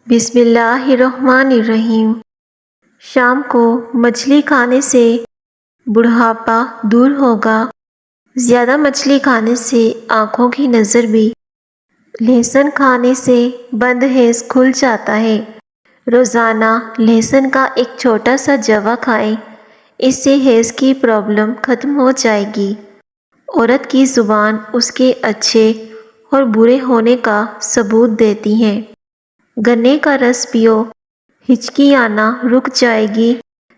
بسم اللہ الرحمن الرحیم۔ شام کو مچھلی کھانے سے بڑھاپا دور ہوگا۔ زیادہ مچھلی کھانے سے آنکھوں کی نظر بھی۔ لہسن کھانے سے بند ہیز کھل جاتا ہے۔ روزانہ لہسن کا ایک چھوٹا سا جوا کھائیں، اس سے ہیز کی پرابلم ختم ہو جائے گی۔ عورت کی زبان اس کے اچھے اور برے ہونے کا ثبوت دیتی ہے۔ گنے کا رس پیو، ہچکی آنا رک جائے گی۔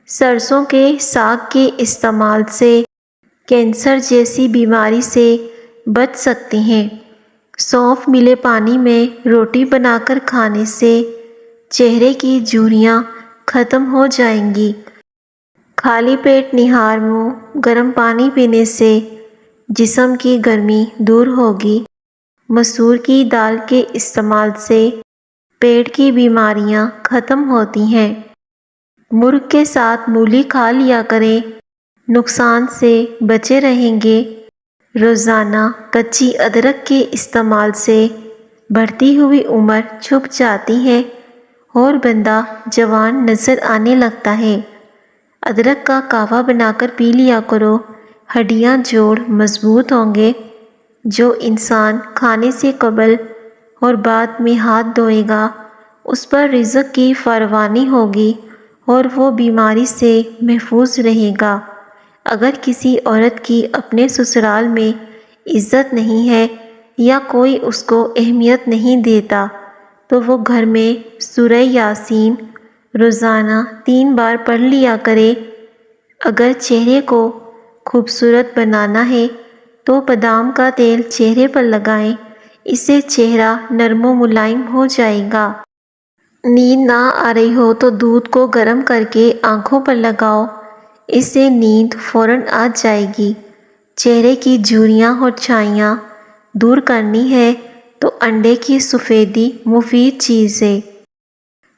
سرسوں کے ساگ کے استعمال سے کینسر جیسی بیماری سے بچ سکتے ہیں۔ سونف ملے پانی میں روٹی بنا کر کھانے سے چہرے کی جھریاں ختم ہو جائیں گی۔ خالی پیٹ نہار منہ گرم پانی پینے سے جسم کی گرمی دور ہوگی۔ مسور کی دال کے استعمال سے پیٹ کی بیماریاں ختم ہوتی ہیں۔ مرغ کے ساتھ مولی کھا لیا کریں، نقصان سے بچے رہیں گے۔ روزانہ کچی ادرک کے استعمال سے بڑھتی ہوئی عمر چھپ جاتی ہے اور بندہ جوان نظر آنے لگتا ہے۔ ادرک کا قہوہ بنا کر پی لیا کرو، ہڈیاں جوڑ مضبوط ہوں گے۔ جو انسان کھانے سے قبل اور بعد میں ہاتھ دھوئے گا، اس پر رزق کی فراوانی ہوگی اور وہ بیماری سے محفوظ رہے گا۔ اگر کسی عورت کی اپنے سسرال میں عزت نہیں ہے یا کوئی اس کو اہمیت نہیں دیتا، تو وہ گھر میں سورہ یاسین روزانہ 3 بار پڑھ لیا کرے۔ اگر چہرے کو خوبصورت بنانا ہے تو بادام کا تیل چہرے پر لگائیں، اس سے چہرہ نرم و ملائم ہو جائے گا۔ نیند نہ آ رہی ہو تو دودھ کو گرم کر کے آنکھوں پر لگاؤ، اس سے نیند فوراً آ جائے گی۔ چہرے کی جھریاں اور چھائیاں دور کرنی ہے تو انڈے کی سفیدی مفید چیز ہے۔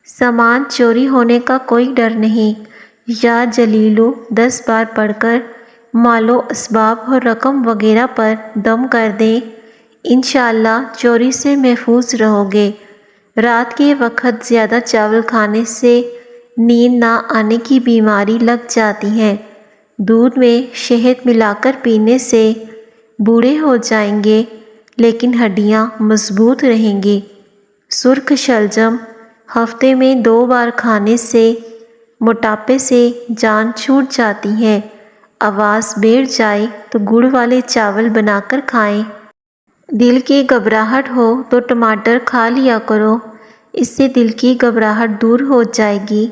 سامان چوری ہونے کا کوئی ڈر نہیں۔ یا جلیلو 10 بار پڑھ کر مال و اسباب اور رقم وغیرہ پر دم کر دیں، انشاءاللہ چوری سے محفوظ رہو گے۔ رات کے وقت زیادہ چاول کھانے سے نیند نہ آنے کی بیماری لگ جاتی ہے۔ دودھ میں شہد ملا کر پینے سے بوڑھے ہو جائیں گے لیکن ہڈیاں مضبوط رہیں گی۔ سرخ شلجم ہفتے میں 2 بار کھانے سے موٹاپے سے جان چھوٹ جاتی ہے۔ آواز بیٹھ جائے تو گڑ والے چاول بنا کر کھائیں۔ دل کی گھبراہٹ ہو تو ٹماٹر کھا لیا کرو، اس سے دل کی گھبراہٹ دور ہو جائے گی۔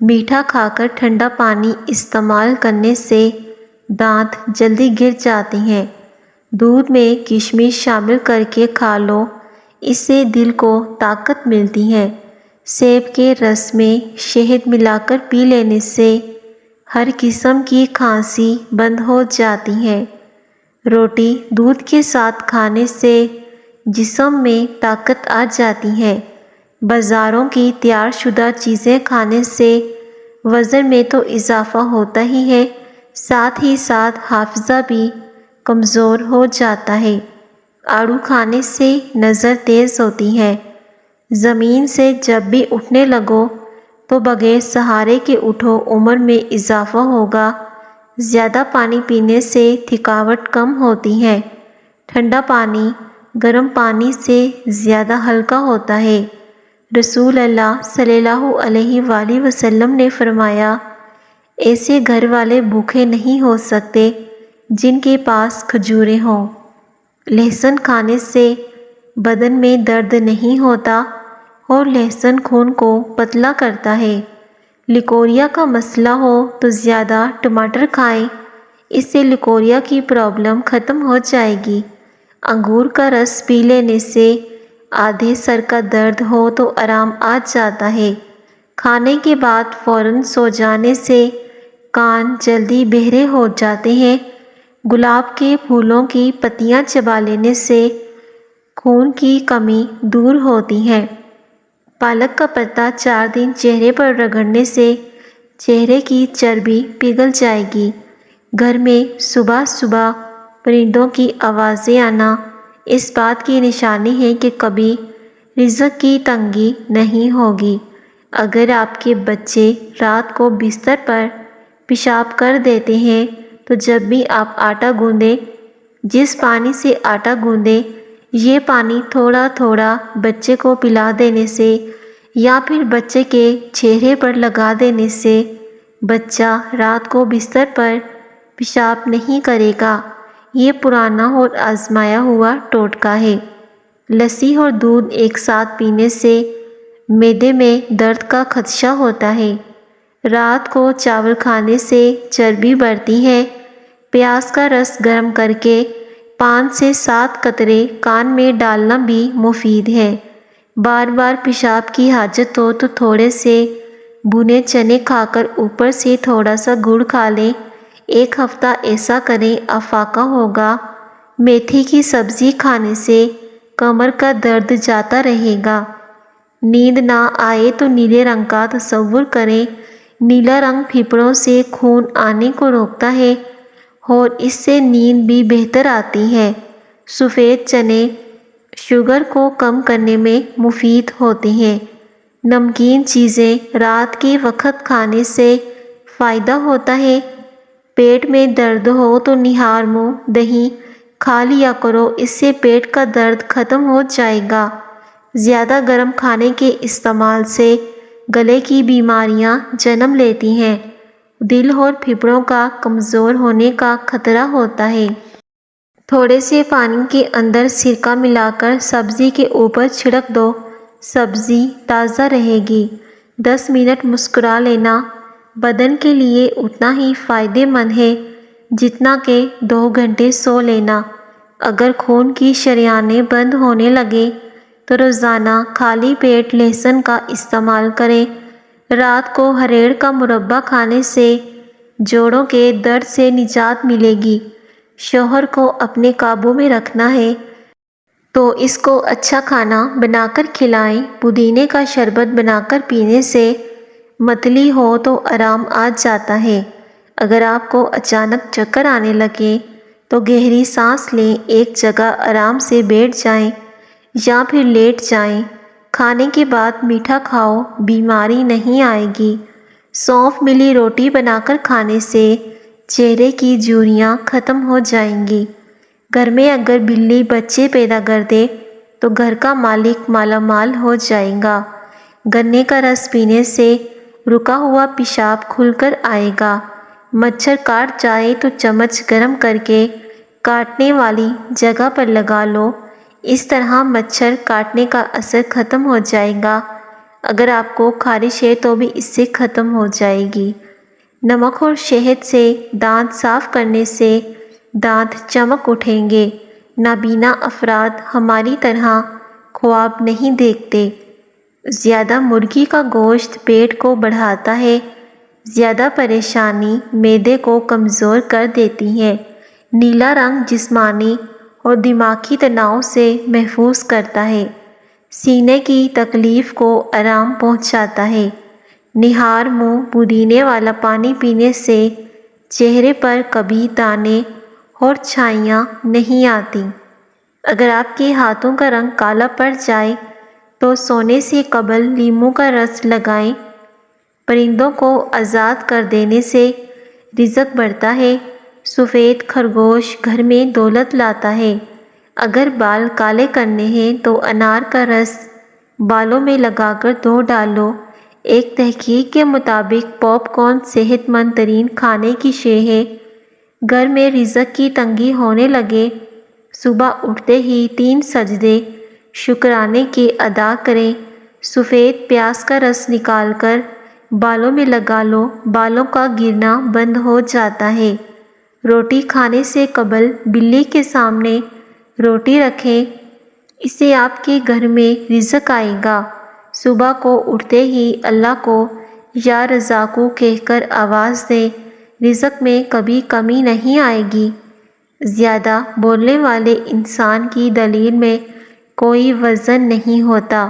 میٹھا کھا کر ٹھنڈا پانی استعمال کرنے سے دانت جلدی گر جاتے ہیں۔ دودھ میں کشمش شامل کر کے کھا لو، اس سے دل کو طاقت ملتی ہے۔ سیب کے رس میں شہد ملا کر پی لینے سے ہر قسم کی کھانسی بند ہو جاتی ہے۔ روٹی دودھ کے ساتھ کھانے سے جسم میں طاقت آ جاتی ہے۔ بازاروں کی تیار شدہ چیزیں کھانے سے وزن میں تو اضافہ ہوتا ہی ہے، ساتھ ہی ساتھ حافظہ بھی کمزور ہو جاتا ہے۔ آڑو کھانے سے نظر تیز ہوتی ہے۔ زمین سے جب بھی اٹھنے لگو تو بغیر سہارے کے اٹھو، عمر میں اضافہ ہوگا۔ زیادہ پانی پینے سے تھکاوٹ کم ہوتی ہے۔ ٹھنڈا پانی گرم پانی سے زیادہ ہلکا ہوتا ہے۔ رسول اللہ صلی اللہ علیہ وآلہ وسلم نے فرمایا، ایسے گھر والے بھوکے نہیں ہو سکتے جن کے پاس کھجوریں ہوں۔ لہسن کھانے سے بدن میں درد نہیں ہوتا اور لہسن خون کو پتلا کرتا ہے۔ لیکوریا کا مسئلہ ہو تو زیادہ ٹماٹر کھائیں، اس سے لیکوریا کی پرابلم ختم ہو جائے گی۔ انگور کا رس پی لینے سے آدھے سر کا درد ہو تو آرام آ جاتا ہے۔ کھانے کے بعد فوراً سو جانے سے کان جلدی بہرے ہو جاتے ہیں۔ گلاب کے پھولوں کی پتیاں چبا لینے سے خون کی کمی دور ہوتی ہے۔ پالک کا پتا 4 دن چہرے پر رگڑنے سے چہرے کی چربی پگھل جائے گی۔ گھر میں صبح صبح پرندوں کی آوازیں آنا اس بات کی نشانی ہے کہ کبھی رزق کی تنگی نہیں ہوگی۔ اگر آپ کے بچے رات کو بستر پر پیشاب کر دیتے ہیں تو جب بھی آپ آٹا گوندیں، جس پانی سے آٹا گوندیں، یہ پانی تھوڑا تھوڑا بچے کو پلا دینے سے یا پھر بچے کے چہرے پر لگا دینے سے بچہ رات کو بستر پر پیشاب نہیں کرے گا۔ یہ پرانا اور آزمایا ہوا ٹوٹکا ہے۔ لسی اور دودھ ایک ساتھ پینے سے معدے میں درد کا خدشہ ہوتا ہے۔ رات کو چاول کھانے سے چربی بڑھتی ہے۔ پیاز کا رس گرم کر کے 5 سے 7 قطرے کان میں ڈالنا بھی مفید ہے۔ بار بار پیشاب کی حاجت ہو تو تھوڑے سے بھنے چنے کھا کر اوپر سے تھوڑا سا گڑ کھا لیں۔ 1 ہفتہ ایسا کریں، افاقہ ہوگا۔ میتھی کی سبزی کھانے سے کمر کا درد جاتا رہے گا۔ نیند نہ آئے تو نیلے رنگ کا تصور کریں۔ نیلا رنگ پھیپھڑوں سے خون آنے کو روکتا ہے اور اس سے نیند بھی بہتر آتی ہے۔ سفید چنے شوگر کو کم کرنے میں مفید ہوتے ہیں۔ نمکین چیزیں رات کے وقت کھانے سے فائدہ ہوتا ہے۔ پیٹ میں درد ہو تو نہار منہ دہی کھا لیا کرو، اس سے پیٹ کا درد ختم ہو جائے گا۔ زیادہ گرم کھانے کے استعمال سے گلے کی بیماریاں جنم لیتی ہیں۔ دل اور پھیپھڑوں کا کمزور ہونے کا خطرہ ہوتا ہے۔ تھوڑے سے پانی کے اندر سرکہ ملا کر سبزی کے اوپر چھڑک دو، سبزی تازہ رہے گی۔ 10 منٹ مسکرا لینا بدن کے لیے اتنا ہی فائدہ مند ہے جتنا کہ 2 گھنٹے سو لینا۔ اگر خون کی شریانیں بند ہونے لگے تو روزانہ خالی پیٹ لہسن کا استعمال کریں۔ رات کو ہریڑ کا مربع کھانے سے جوڑوں کے درد سے نجات ملے گی۔ شوہر کو اپنے قابو میں رکھنا ہے تو اس کو اچھا کھانا بنا کر کھلائیں۔ پودینے کا شربت بنا کر پینے سے متلی ہو تو آرام آ جاتا ہے۔ اگر آپ کو اچانک چکر آنے لگے تو گہری سانس لیں، ایک جگہ آرام سے بیٹھ جائیں یا پھر لیٹ جائیں۔ کھانے کے بعد میٹھا کھاؤ، بیماری نہیں آئے گی۔ سونف ملی روٹی بنا کر کھانے سے چہرے کی جھریاں ختم ہو جائیں گی۔ گھر میں اگر بلی بچے پیدا کر دے تو گھر کا مالک مالا مال ہو جائے گا۔ گنے کا رس پینے سے رکا ہوا پیشاب کھل کر آئے گا۔ مچھر کاٹ جائے تو چمچ گرم کر کے کاٹنے والی جگہ پر لگا لو، اس طرح مچھر کاٹنے کا اثر ختم ہو جائے گا۔ اگر آپ کو خارش ہے تو بھی اس سے ختم ہو جائے گی۔ نمک اور شہد سے دانت صاف کرنے سے دانت چمک اٹھیں گے۔ نابینا افراد ہماری طرح خواب نہیں دیکھتے۔ زیادہ مرغی کا گوشت پیٹ کو بڑھاتا ہے۔ زیادہ پریشانی معدے کو کمزور کر دیتی ہے۔ نیلا رنگ جسمانی اور دماغی تناؤ سے محفوظ کرتا ہے۔ سینے کی تکلیف کو آرام پہنچاتا ہے۔ نہار منہ پودینے والا پانی پینے سے چہرے پر کبھی دانے اور چھائیاں نہیں آتی۔ اگر آپ کے ہاتھوں کا رنگ کالا پڑ جائے تو سونے سے قبل لیموں کا رس لگائیں۔ پرندوں کو آزاد کر دینے سے رزق بڑھتا ہے۔ سفید خرگوش گھر میں دولت لاتا ہے۔ اگر بال کالے کرنے ہیں تو انار کا رس بالوں میں لگا کر دھو ڈالو۔ ایک تحقیق کے مطابق پاپ کارن صحت مند ترین کھانے کی شے ہے۔ گھر میں رزق کی تنگی ہونے لگے، صبح اٹھتے ہی 3 سجدے شکرانے کے ادا کریں۔ سفید پیاز کا رس نکال کر بالوں میں لگا لو، بالوں کا گرنا بند ہو جاتا ہے۔ روٹی کھانے سے قبل بلی کے سامنے روٹی رکھیں، اس سے آپ کے گھر میں رزق آئے گا۔ صبح کو اٹھتے ہی اللہ کو یا رزاقو کہہ کر آواز دیں، رزق میں کبھی کمی نہیں آئے گی۔ زیادہ بولنے والے انسان کی دلیل میں کوئی وزن نہیں ہوتا۔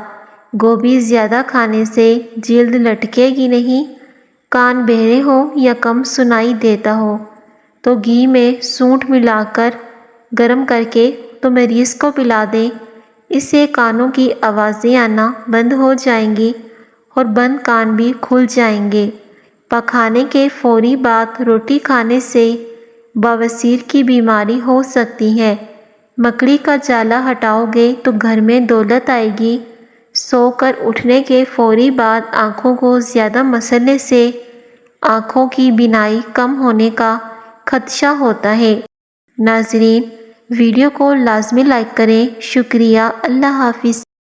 گوبھی زیادہ کھانے سے جلد لٹکے گی نہیں۔ کان بہرے ہوں یا کم سنائی دیتا ہو تو گھی میں سونٹھ ملا کر گرم کر کے تو مریض کو پلا دیں، اس سے کانوں کی آوازیں آنا بند ہو جائیں گی اور بند کان بھی کھل جائیں گے۔ پکانے کے فوری بعد روٹی کھانے سے بواسیر کی بیماری ہو سکتی ہے۔ مکڑی کا جالا ہٹاؤ گے تو گھر میں دولت آئے گی۔ سو کر اٹھنے کے فوری بعد آنکھوں کو زیادہ مسلنے سے آنکھوں کی بینائی کم ہونے کا خدشہ ہوتا ہے۔ ناظرین، ویڈیو کو لازمی لائک کریں۔ شکریہ۔ اللہ حافظ۔